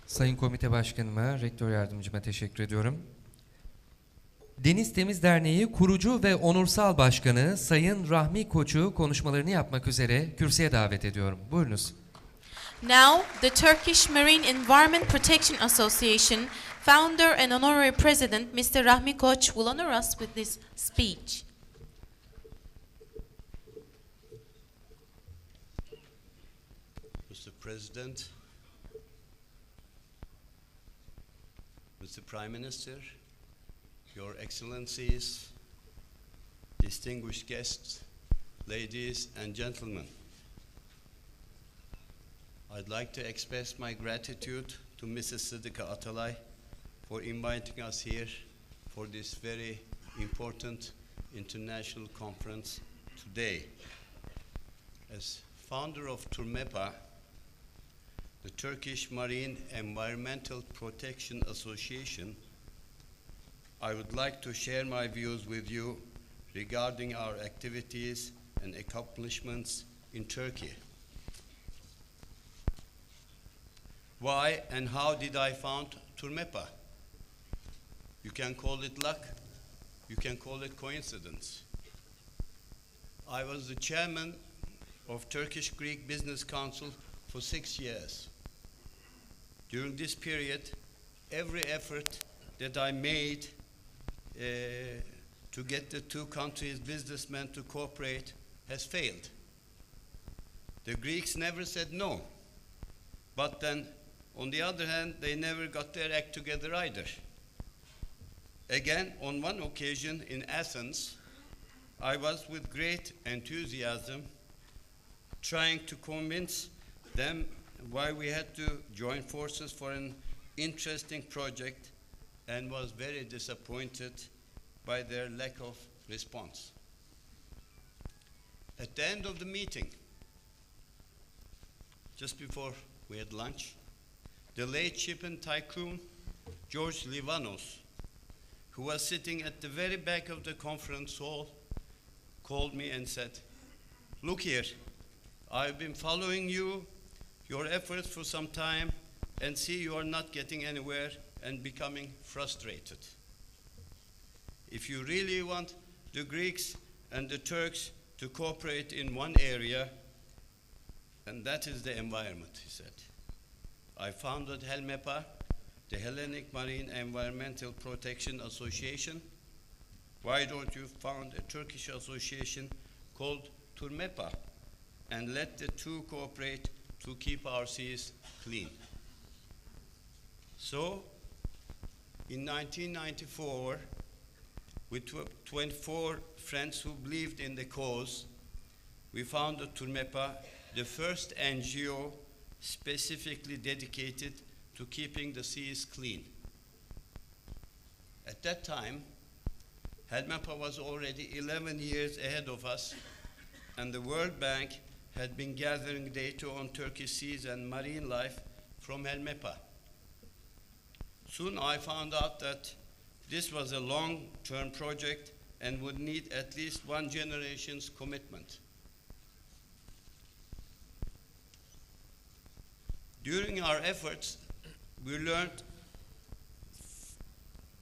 Sayın Komite Başkanıma, Rektör Yardımcıma teşekkür ediyorum. Deniz Temiz Derneği kurucu ve onursal başkanı Sayın Rahmi Koç'u konuşmalarını yapmak üzere kürsüye davet ediyorum. Buyurunuz. Now, the Turkish Marine Environment Protection Association founder and honorary president, Mr. Rahmi Koç, will honor us with this speech. Mr. President, Mr. Prime Minister, Your Excellencies, distinguished guests, ladies and gentlemen, I'd like to express my gratitude to Mrs. Sıdıka Atalay for inviting us here for this very important international conference today. As founder of TURMEPA, the Turkish Marine Environmental Protection Association, I would like to share my views with you regarding our activities and accomplishments in Turkey. Why and how did I found TURMEPA? You can call it luck, you can call it coincidence. I was the chairman of Turkish-Greek Business Council for 6 years. During this period, every effort that I made to get the two countries' businessmen to cooperate has failed. The Greeks never said no, but then, on the other hand, they never got their act together either. Again, on one occasion in Athens, I was with great enthusiasm trying to convince them why we had to join forces for an interesting project, and was very disappointed by their lack of response. At the end of the meeting, just before we had lunch, the late shipping tycoon George Livanos, who was sitting at the very back of the conference hall, called me and said, "Look here, I've been following your efforts for some time, and see you are not getting anywhere and becoming frustrated. If you really want the Greeks and the Turks to cooperate in one area, and that is the environment," he said. I founded HELMEPA, the Hellenic Marine Environmental Protection Association. Why don't you found a Turkish association called TURMEPA and let the two cooperate to keep our seas clean? So, in 1994, with 24 friends who believed in the cause, we founded TURMEPA, the first NGO specifically dedicated to keeping the seas clean. At that time, HELMEPA was already 11 years ahead of us, and the World Bank had been gathering data on Turkish seas and marine life from HELMEPA. Soon I found out that this was a long-term project and would need at least one generation's commitment. During our efforts, we learned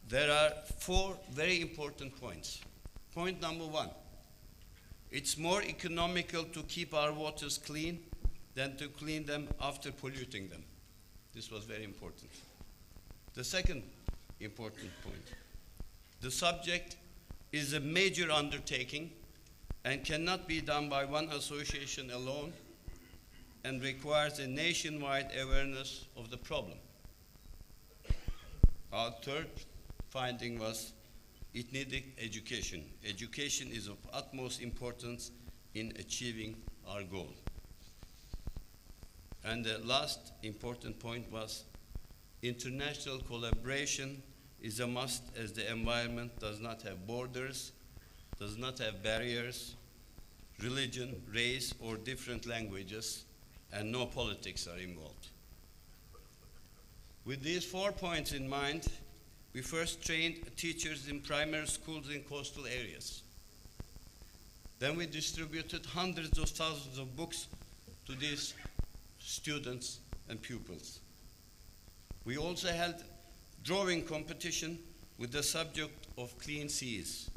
there are 4 very important points. Point number 1, it's more economical to keep our waters clean than to clean them after polluting them. This was very important. The second important point, the subject is a major undertaking and cannot be done by one association alone, and requires a nationwide awareness of the problem. Our third finding was it needed education. Education is of utmost importance in achieving our goal. And the last important point was international collaboration is a must, as the environment does not have borders, does not have barriers, religion, race, or different languages, and no politics are involved. With these 4 points in mind, we first trained teachers in primary schools in coastal areas. Then we distributed hundreds of thousands of books to these students and pupils. We also held drawing competition with the subject of clean seas.